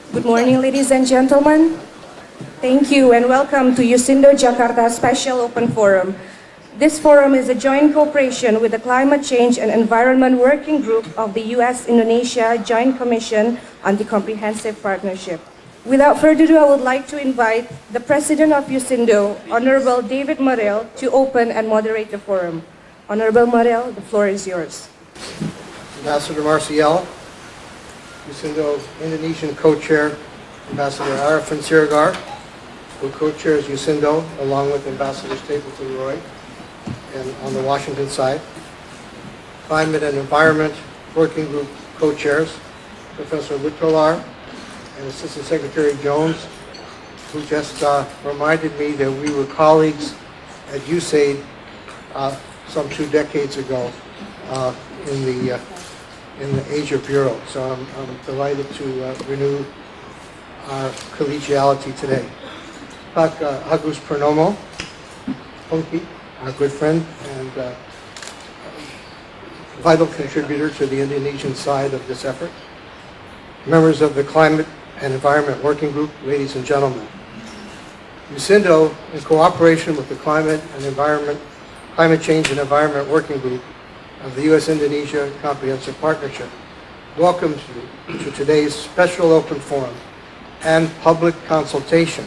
Good morning, ladies and gentlemen. Thank you and welcome to USINDO Jakarta Special Open Forum. This forum is a joint cooperation with the Climate Change and Environment Working Group of the U.S.-Indonesia Joint Commission on the Comprehensive Partnership. Without further ado, I would like to invite the President of USINDO, Honorable David Morel, to open and moderate the forum. Honorable Morel, the floor is yours. Ambassador Marcial, USINDO Indonesian co-chair, Ambassador Arifin Siregar, who co-chairs USINDO, along with Ambassador Stapleton Roy, and on the Washington side. Climate and Environment Working Group co-chairs, Professor Witoelar and Assistant Secretary Jones, who just reminded me that we were colleagues at USAID some 2 decades ago in the Asia Bureau. So I'm delighted to renew our collegiality today. Agus Purnomo, Punki, our good friend and vital contributor to the Indonesian side of this effort. Members of the Climate and Environment Working Group, ladies and gentlemen. USINDO, in cooperation with the Climate Change and Environment Working Group of the U.S.-Indonesia Comprehensive Partnership, welcomes you to today's special open forum and public consultation.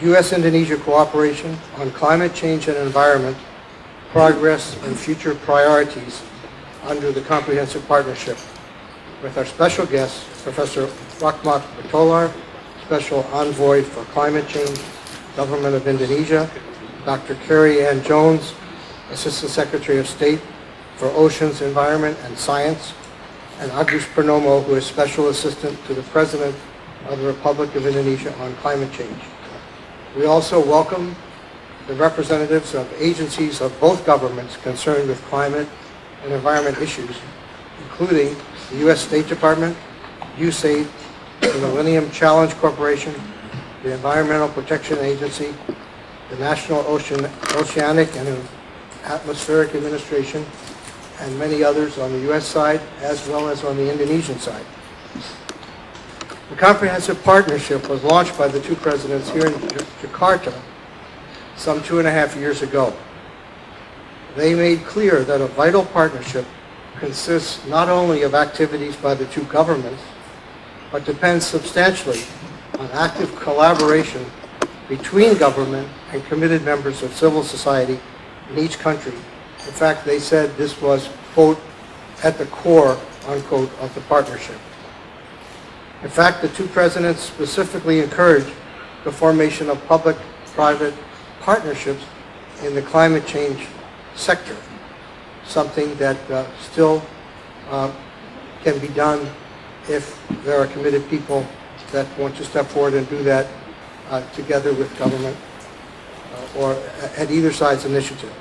U.S.-Indonesia cooperation on climate change and environment, progress and future priorities under the Comprehensive Partnership, with our special guest, Professor Rachmat, Special Envoy for Climate Change, Government of Indonesia, Dr. Kerri-Ann Jones, Assistant Secretary of State for Oceans, Environment, and Science, and Agus Purnomo, who is Special Assistant to the President of the Republic of Indonesia on Climate Change. We also welcome the representatives of agencies of both governments concerned with climate and environment issues, including the U.S. State Department, USAID, the Millennium Challenge Corporation, the Environmental Protection Agency, the National Oceanic and Atmospheric Administration, and many others on the U.S. side as well as on the Indonesian side. The Comprehensive Partnership was launched by the 2 presidents here in Jakarta some 2.5 years ago. They made clear that a vital partnership consists not only of activities by the 2 governments, but depends substantially on active collaboration between government and committed members of civil society in each country. In fact, they said this was, quote, at the core, unquote, of the partnership. In fact, the 2 presidents specifically encouraged the formation of public-private partnerships in the climate change sector, something that still can be done if there are committed people that want to step forward and do that together with government or at either side's initiative.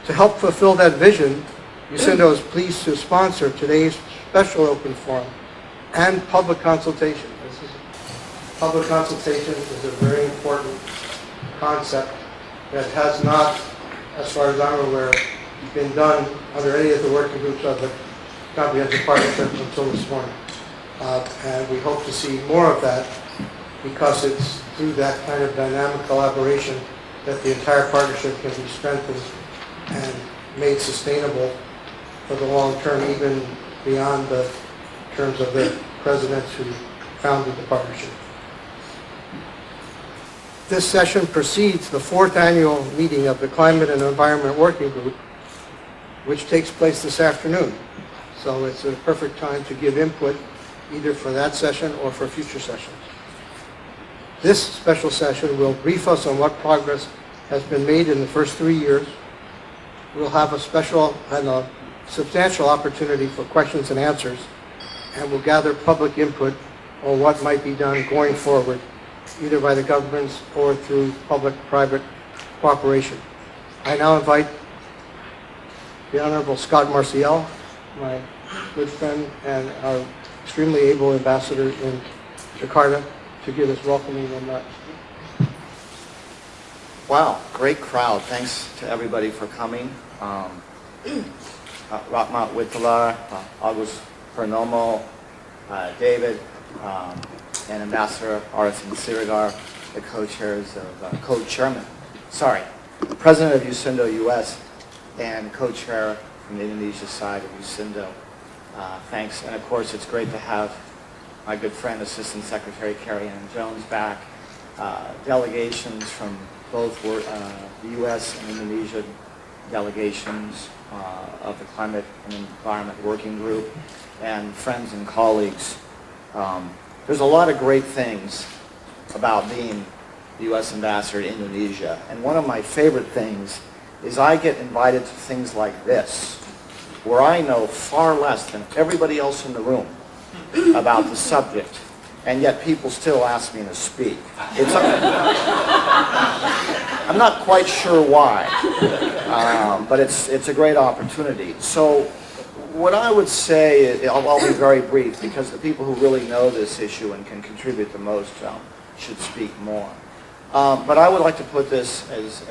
To help fulfill that vision, USINDO is pleased to sponsor today's special open forum and public consultation. Public consultation is a very important concept that has not, as far as I'm aware, been done under any of the working groups of the Comprehensive Partnership until this morning. And we hope to see more of that because it's through that kind of dynamic collaboration that the entire partnership can be strengthened and made sustainable for the long term, even beyond the terms of the presidents who founded the partnership. This session precedes the 4th annual meeting of the Climate and Environment Working Group, which takes place this afternoon. So it's a perfect time to give input either for that session or for future sessions. This special session will brief us on what progress has been made in the first 3 years. We'll have a special and a substantial opportunity for questions and answers, and we'll gather public input on what might be done going forward, either by the governments or through public-private cooperation. I now invite the Honorable Scott Marcial, my good friend and our extremely able ambassador in Jakarta, to give us welcoming remarks. Wow, great crowd. Thanks to everybody for coming. Rachmat, Witoelar, Agus, Purnomo, David, and Ambassador Arifin Sirigar, the co-chairs of, President of USINDO US and co-chair from the Indonesia side of USINDO. Thanks, and of course it's great to have my good friend, Assistant Secretary Kerri-Ann Jones back, delegations from both the U.S. and Indonesia delegations of the Climate and Environment Working Group, and friends and colleagues. There's a lot of great things about being the U.S. Ambassador to Indonesia, and one of my favorite things is I get invited to things like this, where I know far less than everybody else in the room about the subject, and yet people still ask me to speak. I'm not quite sure why, but it's a great opportunity. So what I would say, I'll be very brief, because the people who really know this issue and can contribute the most should speak more. But I would like to put this, as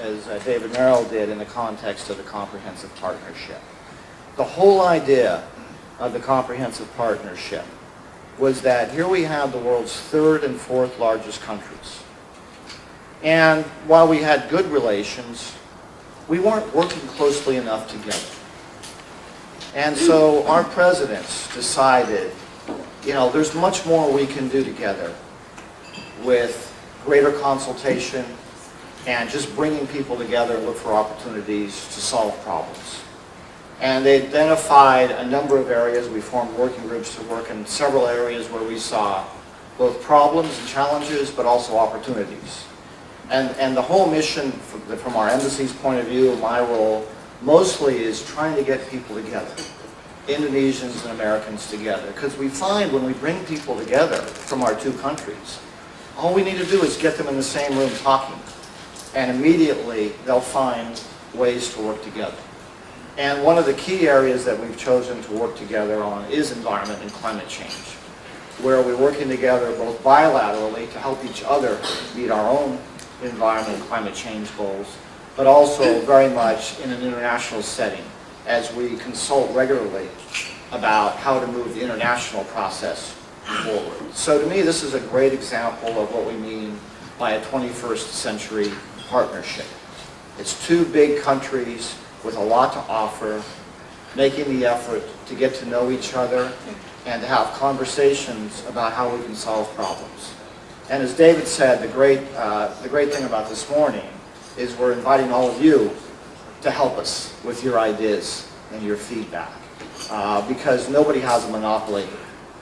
David Merrill did, in the context of the Comprehensive Partnership. The whole idea of the Comprehensive Partnership was that here we have the world's third and fourth largest countries. And while we had good relations, we weren't working closely enough together. And so our presidents decided, there's much more we can do together with greater consultation and just bringing people together and look for opportunities to solve problems. And they identified a number of areas. We formed working groups to work in several areas where we saw both problems and challenges, but also opportunities. And the whole mission, from our embassy's point of view, my role, mostly is trying to get people together, Indonesians and Americans together. Because we find when we bring people together from our two countries, all we need to do is get them in the same room talking, and immediately they'll find ways to work together. And one of the key areas that we've chosen to work together on is environment and climate change, where we're working together both bilaterally to help each other meet our own environment and climate change goals, but also very much in an international setting as we consult regularly about how to move the international process forward. So to me, this is a great example of what we mean by a 21st century partnership. It's two big countries with a lot to offer, making the effort to get to know each other and to have conversations about how we can solve problems. And as David said, the great thing about this morning is we're inviting all of you to help us with your ideas and your feedback, because nobody has a monopoly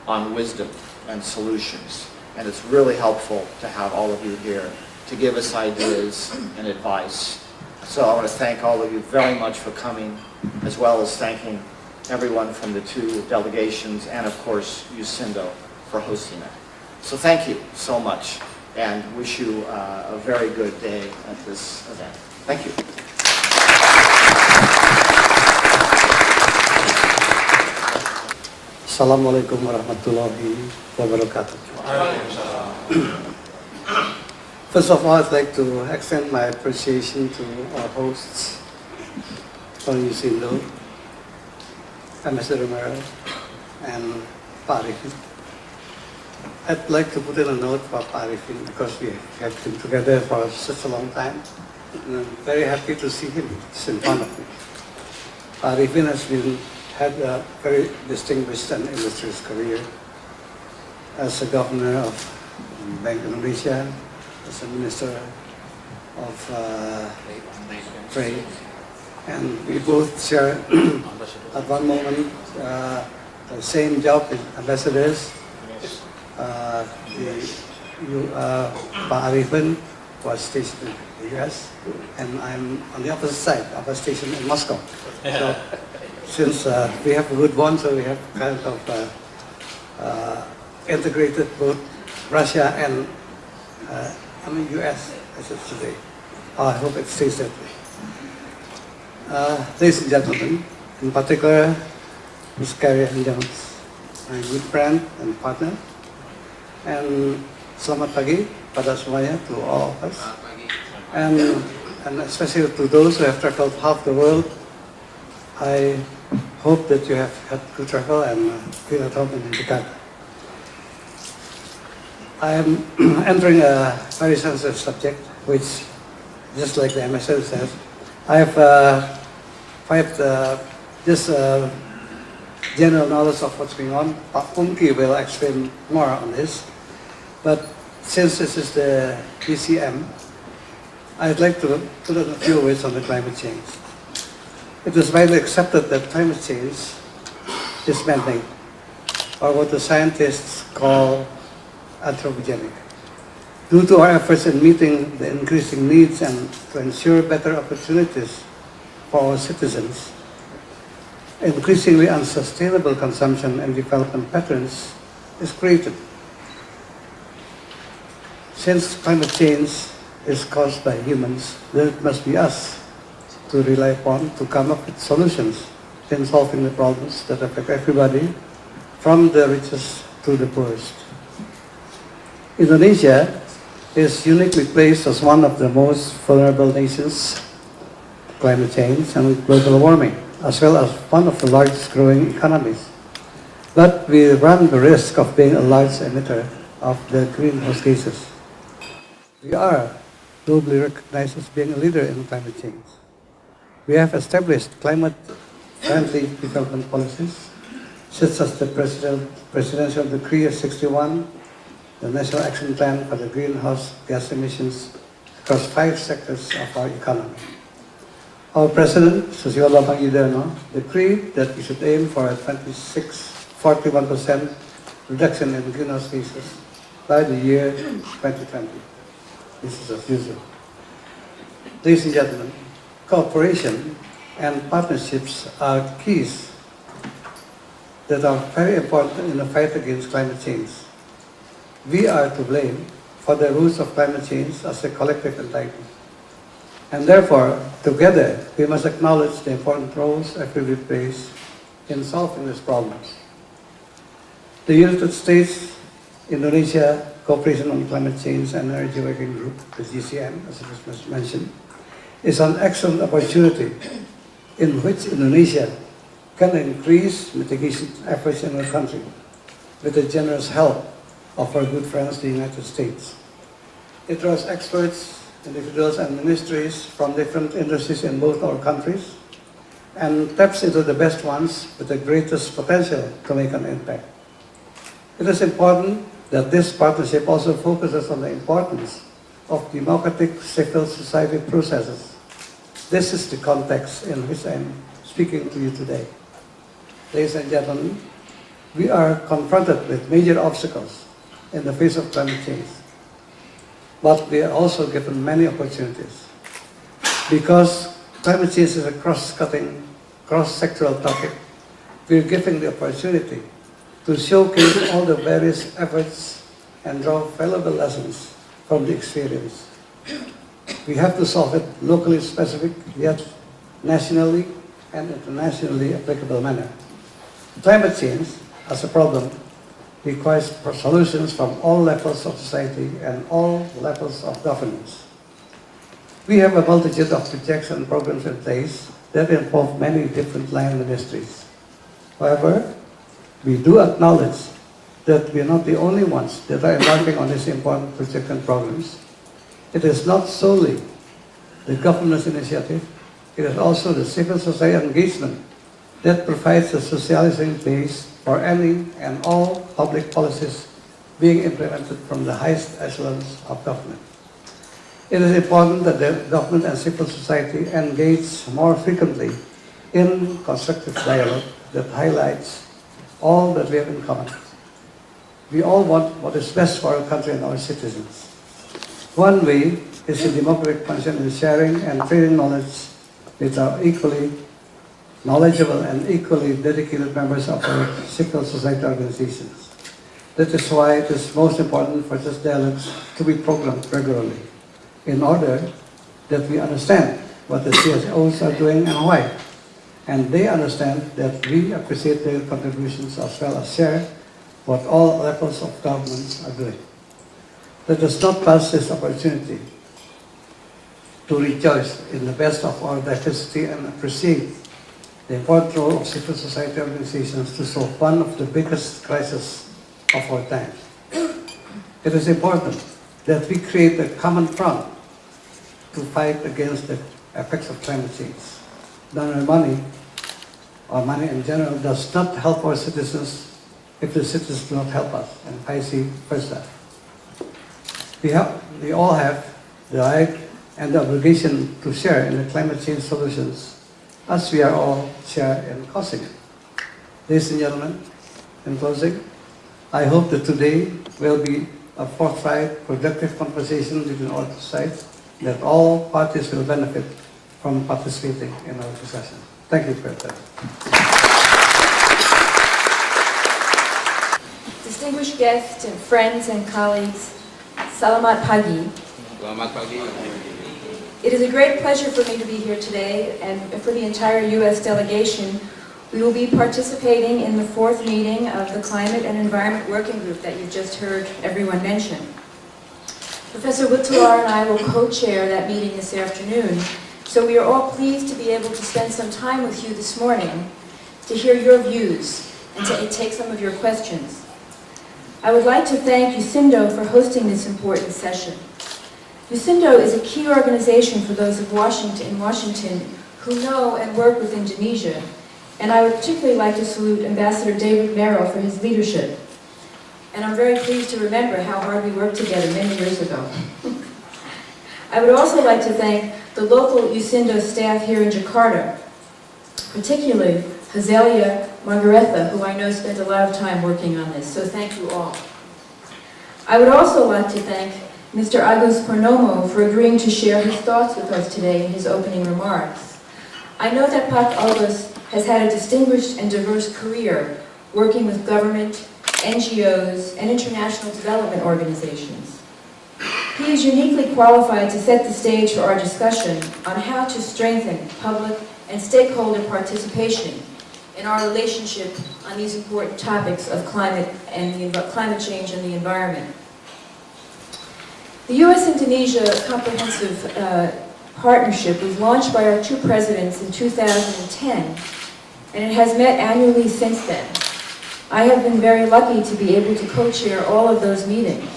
on wisdom and solutions. And it's really helpful to have all of you here to give us ideas and advice. So I want to thank all of you very much for coming, as well as thanking everyone from the two delegations and, of course, USINDO for hosting it. So thank you so much, and wish you a very good day at this event. Thank you. Assalamualaikum warahmatullahi wabarakatuh. First of all, I'd like to extend my appreciation to our hosts from USINDO, Ambassador Merrill and Pak Arifin. I'd like to put in a note for Pak Arifin because we have been together for such a long time. And I'm very happy to see him in front of me. Pak Arifin had a very distinguished and illustrious career as a governor of Bank Indonesia, as a minister of trade, and we both share at one moment the same job as ambassadors. Pak Arifin was stationed in the US, and I'm on the opposite side. I was stationed in Moscow. So, since we have a good bond, so we have kind of integrated both Russia and US as of today. I hope it stays that way. Ladies and gentlemen, in particular, Ms. Kerri-Ann Jones, my good friend and partner, and selamat pagi pada semuanya, to all of us, and especially to those who have traveled half the world. I hope that you have had good travel and feel at home in Jakarta. I am entering a very sensitive subject, which, just like the MSL says, I have just general knowledge of what's going on. Pak Pungki will explain more on this. But since this is the PCM, I'd like to put in a few words on the climate change. It is widely accepted that climate change is man-made, or what the scientists call anthropogenic. Due to our efforts in meeting the increasing needs and to ensure better opportunities for our citizens, increasingly unsustainable consumption and development patterns is created. Since climate change is caused by humans, then it must be us to rely upon to come up with solutions in solving the problems that affect everybody, from the richest to the poorest. Indonesia is uniquely placed as one of the most vulnerable nations to climate change and global warming, as well as one of the largest growing economies. But we run the risk of being a large emitter of the greenhouse gases. We are globally recognized as being a leader in climate change. We have established climate-friendly development policies, such as the Presidential Decree 61, the National Action Plan for the Greenhouse Gas Emissions across 5 sectors of our economy. Our President, Susilo Bambang Yudhoyono, decreed that we should aim for a 41% reduction in greenhouse gases by the year 2020. This is as usual. Ladies and gentlemen, cooperation and partnerships are keys that are very important in the fight against climate change. We are to blame for the roots of climate change as a collective entity. And therefore, together, we must acknowledge the important roles everybody plays in solving these problems. The United States, Indonesia Cooperation on Climate Change and Energy Working Group, the GCM, as it was mentioned, is an excellent opportunity in which Indonesia can increase mitigation efforts in our country with the generous help of our good friends, the United States. It draws experts, individuals, and ministries from different industries in both our countries and taps into the best ones with the greatest potential to make an impact. It is important that this partnership also focuses on the importance of democratic civil society processes. This is the context in which I am speaking to you today. Ladies and gentlemen, we are confronted with major obstacles in the face of climate change, but we are also given many opportunities. Because climate change is a cross-cutting, cross-sectoral topic, we are given the opportunity to showcase all the various efforts and draw valuable lessons from the experience. We have to solve it locally specific, yet nationally and internationally applicable manner. Climate change, as a problem, requires solutions from all levels of society and all levels of governance. We have a multitude of projects and programs in place that involve many different line ministries. However, we do acknowledge that we are not the only ones that are embarking on these important projects and programs. It is not solely the government's initiative, it is also the civil society engagement that provides a socializing base for any and all public policies being implemented from the highest echelons of government. It is important that the government and civil society engage more frequently in constructive dialogue that highlights all that we have in common. We all want what is best for our country and our citizens. One way is the democratic function in sharing and trading knowledge with our equally knowledgeable and equally dedicated members of our civil society organizations. That is why it is most important for such dialogues to be programmed regularly, in order that we understand what the CSOs are doing and why, and they understand that we appreciate their contributions as well as share what all levels of government are doing. Let us not pass this opportunity to rejoice in the best of our diversity and appreciate the important role of civil society organizations to solve one of the biggest crises of our times. It is important that we create a common front to fight against the effects of climate change. Donor money, or money in general, does not help our citizens if the citizens do not help us, and vice versa. We all have the right and the obligation to share in the climate change solutions, as we are all share in causing it. Ladies and gentlemen, in closing, I hope that today will be a forthright, productive conversation between all sides, that all parties will benefit from participating in our discussion. Thank you for your time. Distinguished guests and friends and colleagues, Selamat pagi. Selamat pagi. It is a great pleasure for me to be here today, and for the entire U.S. delegation. We will be participating in the fourth meeting of the Climate and Environment Working Group that you just heard everyone mention. Professor Witoelar and I will co-chair that meeting this afternoon, so we are all pleased to be able to spend some time with you this morning to hear your views and to take some of your questions. I would like to thank USINDO for hosting this important session. USINDO is a key organization for those of Washington who know and work with Indonesia, and I would particularly like to salute Ambassador David Merrill for his leadership. And I'm very pleased to remember how hard we worked together many years ago. I would also like to thank the local USINDO staff here in Jakarta, particularly Hazelia Margaretha, who I know spent a lot of time working on this, so thank you all. I would also like to thank Mr. Agus Purnomo for agreeing to share his thoughts with us today in his opening remarks. I know that Pak Agus has had a distinguished and diverse career working with government, NGOs, and international development organizations. He is uniquely qualified to set the stage for our discussion on how to strengthen public and stakeholder participation in our relationship on these important topics of climate change and the environment. The U.S.-Indonesia Comprehensive Partnership was launched by our two presidents in 2010, and it has met annually since then. I have been very lucky to be able to co-chair all of those meetings.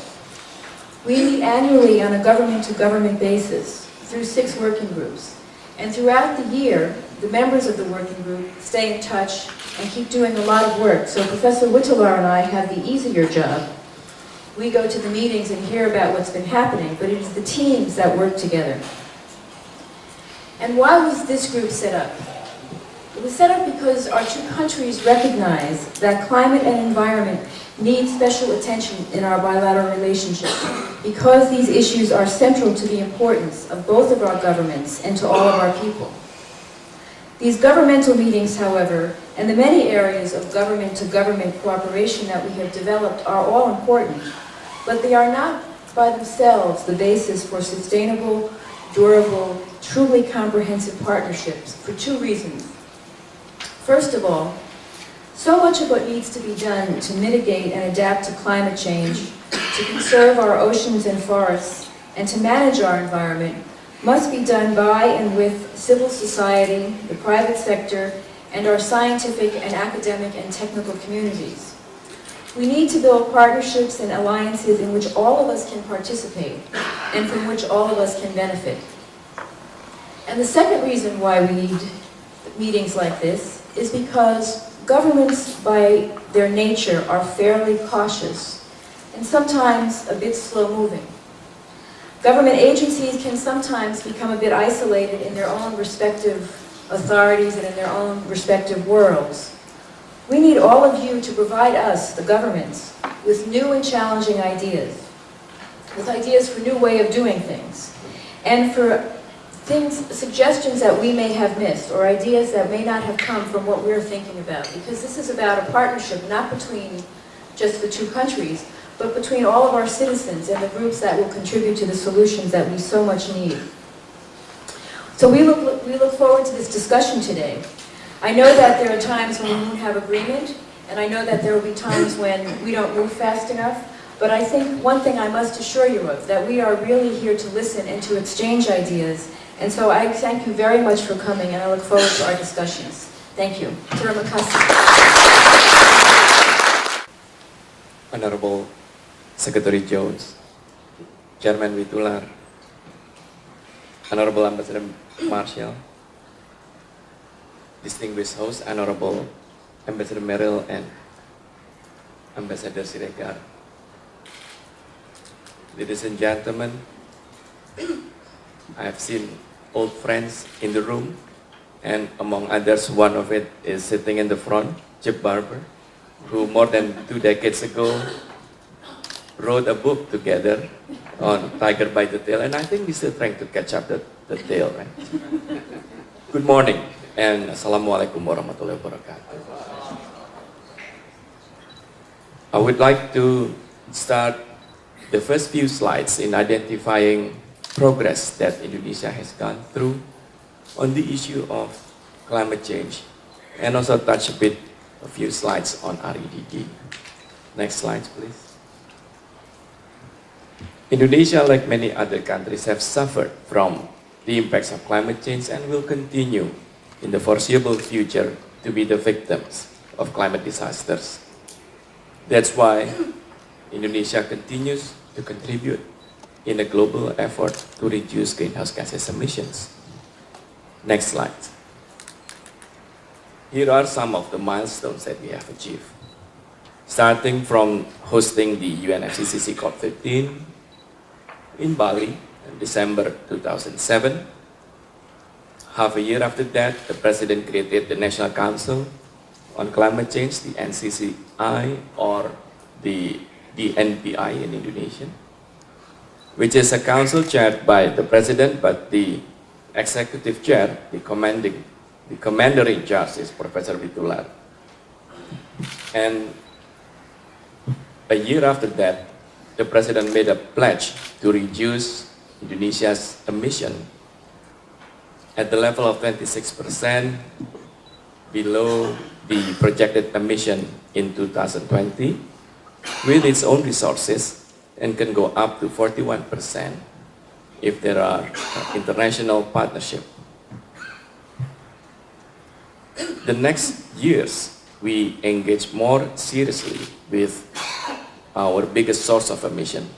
We meet annually on a government-to-government basis through 6 working groups, and throughout the year, the members of the working group stay in touch and keep doing a lot of work. So Professor Witoelar and I have the easier job. We go to the meetings and hear about what's been happening, but it is the teams that work together. And why was this group set up? It was set up because our two countries recognize that climate and environment need special attention in our bilateral relationship, because these issues are central to the importance of both of our governments and to all of our people. These governmental meetings, however, and the many areas of government-to-government cooperation that we have developed are all important, but they are not by themselves the basis for sustainable, durable, truly comprehensive partnerships for 2 reasons. First of all, so much of what needs to be done to mitigate and adapt to climate change, to conserve our oceans and forests, and to manage our environment must be done by and with civil society, the private sector, and our scientific and academic and technical communities. We need to build partnerships and alliances in which all of us can participate and from which all of us can benefit. And the second reason why we need meetings like this is because governments, by their nature, are fairly cautious and sometimes a bit slow-moving. Government agencies can sometimes become a bit isolated in their own respective authorities and in their own respective worlds. We need all of you to provide us, the governments, with new and challenging ideas, with ideas for new way of doing things, and for suggestions that we may have missed, or ideas that may not have come from what we're thinking about, because this is about a partnership not between just the 2 countries, but between all of our citizens and the groups that will contribute to the solutions that we so much need. So we look forward to this discussion today. I know that there are times when we won't have agreement, and I know that there will be times when we don't move fast enough, but I think one thing I must assure you of, that we are really here to listen and to exchange ideas. And so I thank you very much for coming, and I look forward to our discussions. Thank you. Terima kasih. Honorable Secretary Jones, Chairman Witoelar, Honorable Ambassador Marshall, distinguished host, Honorable Ambassador Merrill and Ambassador Siregar. Ladies and gentlemen, I have seen old friends in the room, and among others, one of it is sitting in the front, Chip Barber, who more than 2 decades ago wrote a book together on Tiger by the Tail, and I think we're still trying to catch up the tail, right? Good morning, and Assalamualaikum warahmatullahi wabarakatuh. I would like to start the first few slides in identifying progress that Indonesia has gone through on the issue of climate change, and also touch a few slides on REDD. Next slides, please. Indonesia, like many other countries, have suffered from the impacts of climate change and will continue in the foreseeable future to be the victims of climate disasters. That's why Indonesia continues to contribute in a global effort to reduce greenhouse gases emissions. Next slide. Here are some of the milestones that we have achieved. Starting from hosting the UNFCCC COP15 in Bali in December 2007. Half a year after that, the President created the National Council on Climate Change, the NCCI, or the NPI in Indonesian, which is a council chaired by the President, but the executive chair, the commander in charge is Professor Witoelar. And a year after that, the President made a pledge to reduce Indonesia's emission at the level of 26% below the projected emission in 2020 with its own resources, and can go up to 41% if there are international partnership. The next years, we engage more seriously with our biggest source of emission,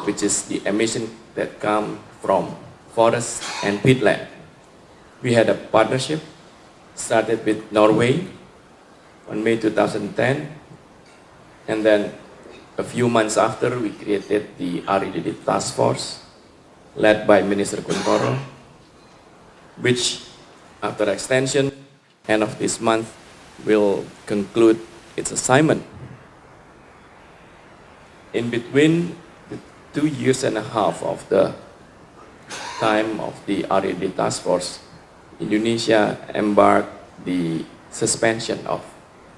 which is the emission that come from forests and peatland. We had a partnership started with Norway on May 2010, and then a few months after, we created the REDD Task Force led by Minister Kuntoro, which after extension, end of this month, will conclude its assignment. In between the 2.5 years of the time of the REDD Task Force, Indonesia embarked the suspension of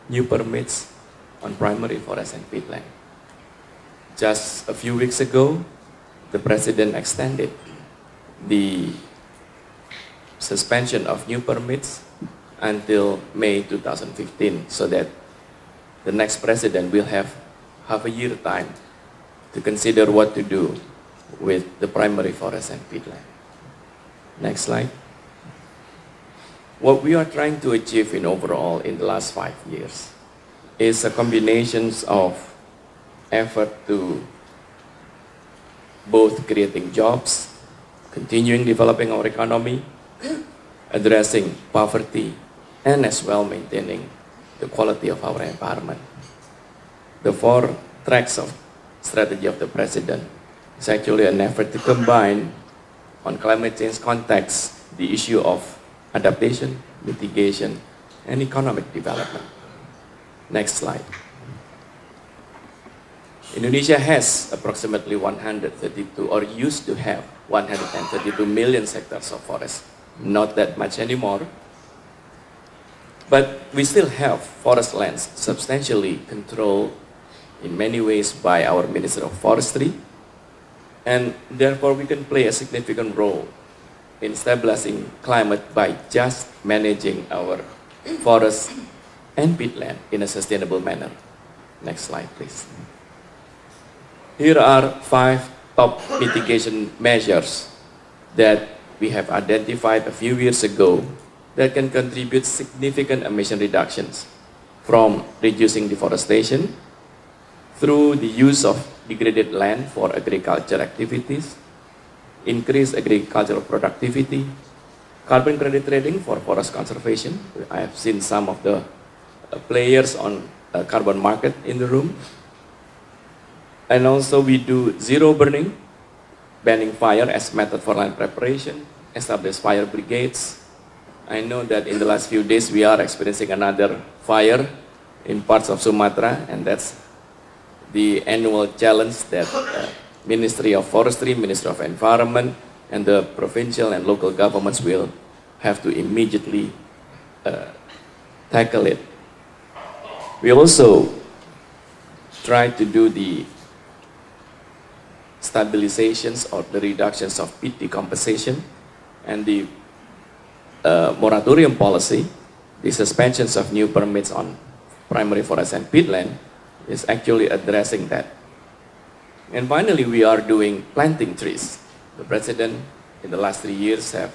new permits on primary forest and peatland. Just a few weeks ago, the President extended the suspension of new permits until May 2015, so that the next President will have half a year time to consider what to do with the primary forest and peatland. Next slide. What we are trying to achieve in overall in the last 5 years is a combination of effort to both creating jobs, continuing developing our economy, addressing poverty, and as well maintaining the quality of our environment. The 4 tracks of strategy of the President is actually an effort to combine on climate change context the issue of adaptation, mitigation, and economic development. Next slide. Indonesia has approximately 132, or used to have 132 million hectares of forest. Not that much anymore. But we still have forest lands substantially controlled in many ways by our Minister of Forestry, and therefore we can play a significant role in stabilizing climate by just managing our forests and peatland in a sustainable manner. Next slide, please. Here are 5 top mitigation measures that we have identified a few years ago that can contribute significant emission reductions from reducing deforestation through the use of degraded land for agriculture activities, increase agricultural productivity, carbon credit trading for forest conservation. I have seen some of the players on carbon market in the room. And also we do zero burning, banning fire as method for land preparation, establish fire brigades. I know that in the last few days we are experiencing another fire in parts of Sumatra, and that's the annual challenge that Ministry of Forestry, Ministry of Environment, and the provincial and local governments will have to immediately tackle it. We also try to do the stabilizations or the reductions of peat decomposition, and the moratorium policy, the suspensions of new permits on primary forest and peatland is actually addressing that. And finally, we are doing planting trees. The President in the last 3 years have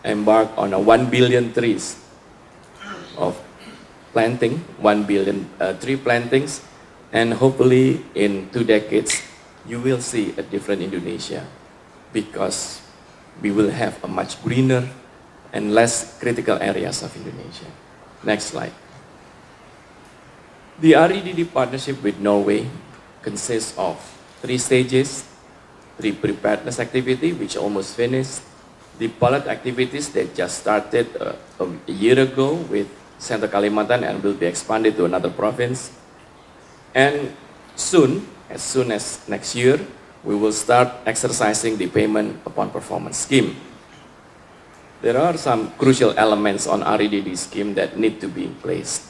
embarked on 1 billion trees of planting, 1 billion tree plantings, and hopefully in 2 decades, you will see a different Indonesia because we will have a much greener and less critical areas of Indonesia. Next slide. The EDD partnership with Norway consists of 3 stages, 3 preparedness activity, which almost finished, the pilot activities that just started a year ago with Central Kalimantan and will be expanded to another province. And soon, as soon as next year, we will start exercising the payment upon performance scheme. There are some crucial elements on EDD scheme that need to be in place.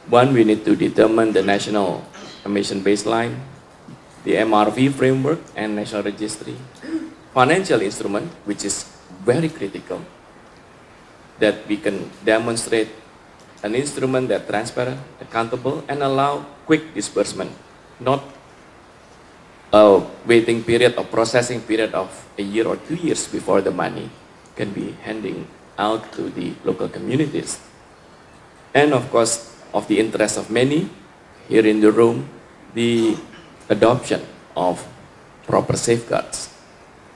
One, we need to determine the national emission baseline, the MRV framework and national registry, financial instrument, which is very critical, that we can demonstrate an instrument that transparent, accountable, and allow quick disbursement, not a waiting period or processing period of a year or 2 years before the money can be handing out to the local communities. And of course, of the interest of many here in the room, the adoption of proper safeguards.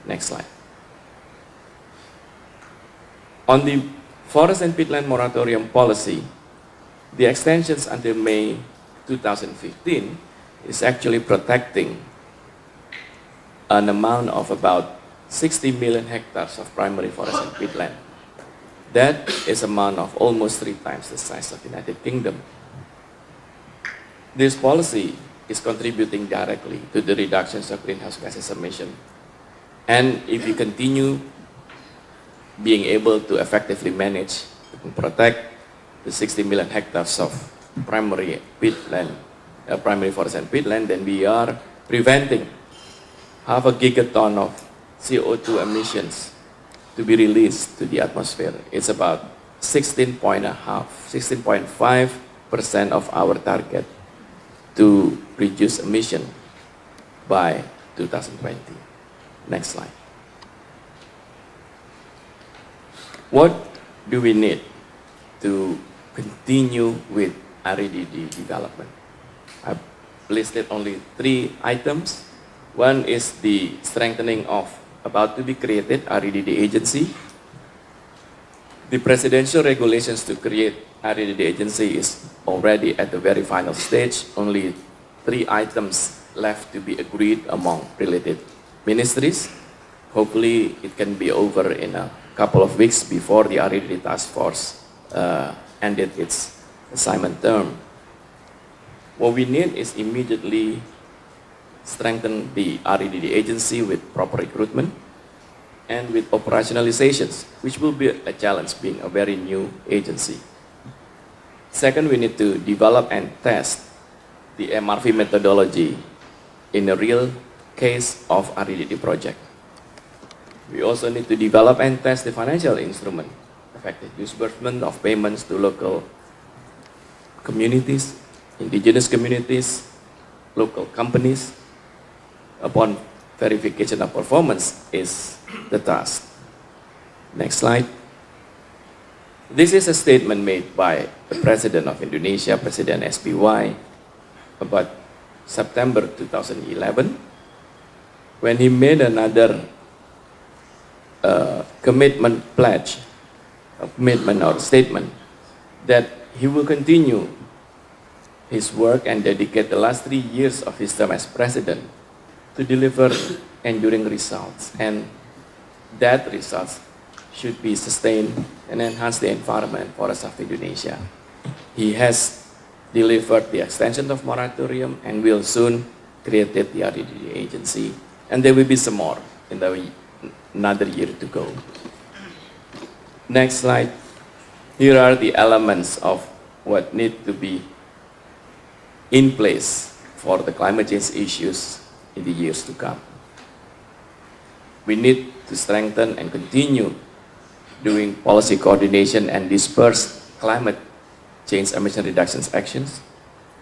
Next slide. On the forest and peatland moratorium policy, the extensions until May 2015 is actually protecting an amount of about 60 million hectares of primary forest and peatland. That is an amount of almost 3 times the size of the United Kingdom. This policy is contributing directly to the reductions of greenhouse gases emission. And if we continue being able to effectively manage and protect the 60 million hectares of primary peatland, primary forest and peatland, then we are preventing 0.5 gigaton of CO2 emissions to be released to the atmosphere. It's about 16.5% of our target to reduce emission by 2020. Next slide. What do we need to continue with EDD development? I've listed only 3 items. One is the strengthening of about to be created EDD agency. The presidential regulations to create EDD agency is already at the very final stage. Only 3 items left to be agreed among related ministries. Hopefully it can be over in a couple of weeks before the EDD task force ended its assignment term. What we need is immediately strengthen the EDD agency with proper recruitment and with operationalizations, which will be a challenge being a very new agency. Second, we need to develop and test the MRV methodology in a real case of EDD project. We also need to develop and test the financial instrument, effective disbursement of payments to local communities, indigenous communities, local companies. Upon verification of performance is the task. Next slide. This is a statement made by the President of Indonesia, President SBY, about September 2011, when he made another commitment pledge, a commitment or statement, that he will continue his work and dedicate the last 3 years of his term as president to deliver enduring results, and that results should be sustained and enhance the environment forests of Indonesia. He has delivered the extension of moratorium and will soon create the EDD agency, and there will be some more in another year to go. Next slide. Here are the elements of what need to be in place for the climate change issues in the years to come. We need to strengthen and continue doing policy coordination and disperse climate change emission reductions actions.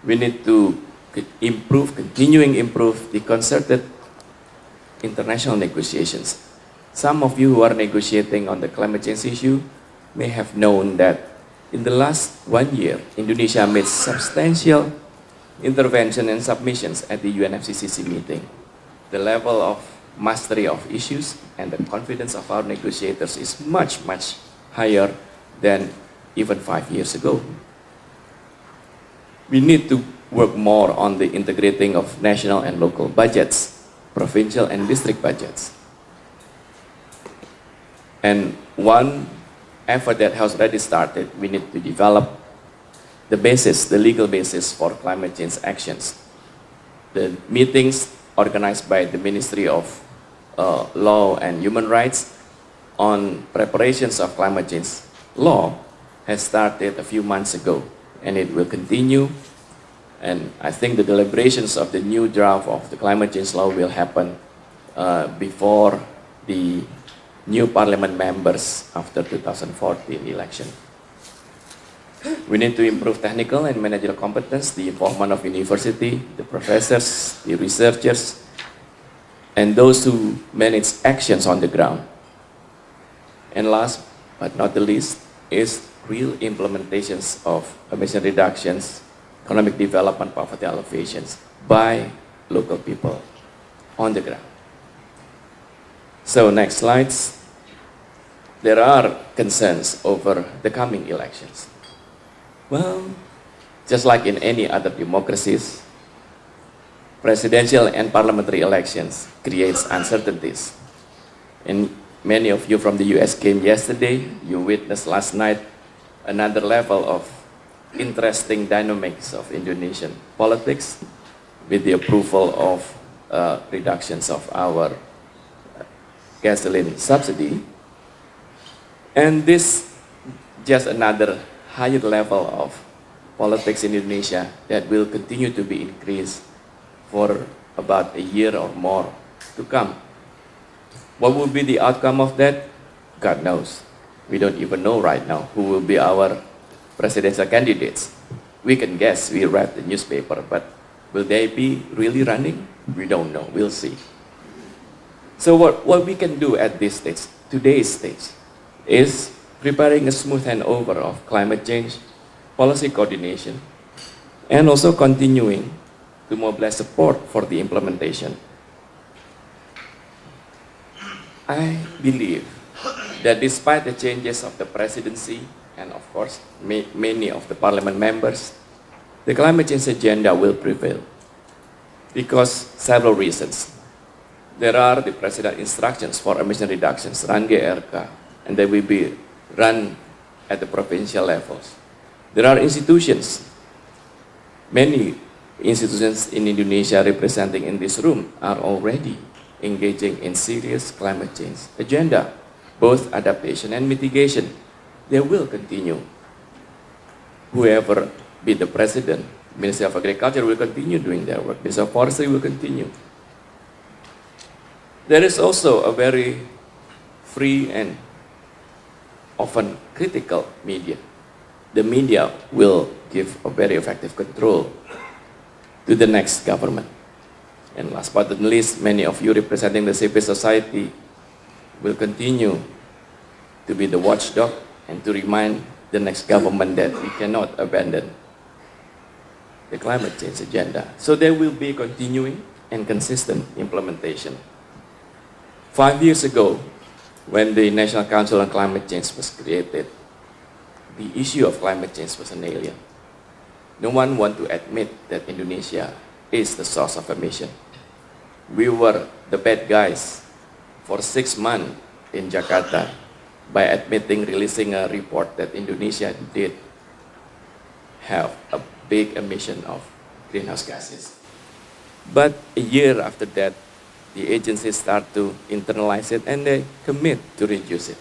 We need to continuing improve the concerted international negotiations. Some of you who are negotiating on the climate change issue may have known that in the last 1 year, Indonesia made substantial intervention and submissions at the UNFCCC meeting. The level of mastery of issues and the confidence of our negotiators is much, much higher than even 5 years ago. We need to work more on the integrating of national and local budgets, provincial and district budgets. And one effort that has already started, we need to develop the basis, the legal basis for climate change actions. The meetings organized by the Ministry of Law and Human Rights on preparations of climate change law has started a few months ago, and it will continue. And I think the deliberations of the new draft of the climate change law will happen before the new parliament members after 2014 election. We need to improve technical and managerial competence, the involvement of university, the professors, the researchers, and those who manage actions on the ground. And last but not the least is real implementations of emission reductions, economic development, poverty alleviations by local people on the ground. So next slides. There are concerns over the coming elections. Well, just like in any other democracies, presidential and parliamentary elections creates uncertainties. And many of you from the US came yesterday. You witnessed last night another level of interesting dynamics of Indonesian politics with the approval of reductions of our gasoline subsidy. And this just another higher level of politics in Indonesia that will continue to be increased for about a year or more to come. What will be the outcome of that? God knows. We don't even know right now who will be our presidential candidates. We can guess, we read the newspaper, but will they be really running? We don't know, we'll see. So what we can do at this stage, today's stage, is preparing a smooth handover of climate change, policy coordination, and also continuing to mobilize support for the implementation. I believe that despite the changes of the presidency and of course many of the parliament members, the climate change agenda will prevail because several reasons. There are the president instructions for emission reductions, RAN-GRK, and they will be run at the provincial levels. There are institutions, many institutions in Indonesia representing in this room are already engaging in serious climate change agenda, both adaptation and mitigation. They will continue. Whoever be the president, Ministry of Agriculture will continue doing their work. Ministry of Forestry will continue. There is also a very free and often critical media. The media will give a very effective control to the next government. And last but not least, many of you representing the civil society will continue to be the watchdog and to remind the next government that we cannot abandon the climate change agenda. So there will be continuing and consistent implementation. 5 years ago, when the National Council on Climate Change was created, the issue of climate change was an alien. No one wanted to admit that Indonesia is the source of emission. We were the bad guys for 6 months in Jakarta by releasing a report that Indonesia did have a big emission of greenhouse gases. But a year after that, the agencies start to internalize it and they commit to reduce it.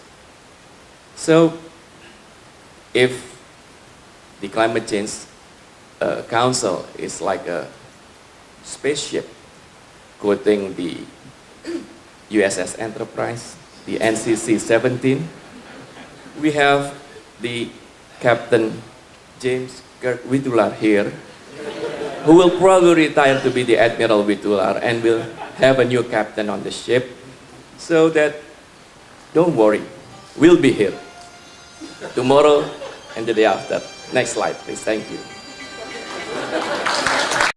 So if the climate change council is like a spaceship, quoting the USS Enterprise, the NCC-17, we have the Captain James Witoelar here, who will probably retire to be the Admiral Witoelar and will have a new captain on the ship, so that, don't worry, we'll be here tomorrow and the day after. Next slide, please. Thank you.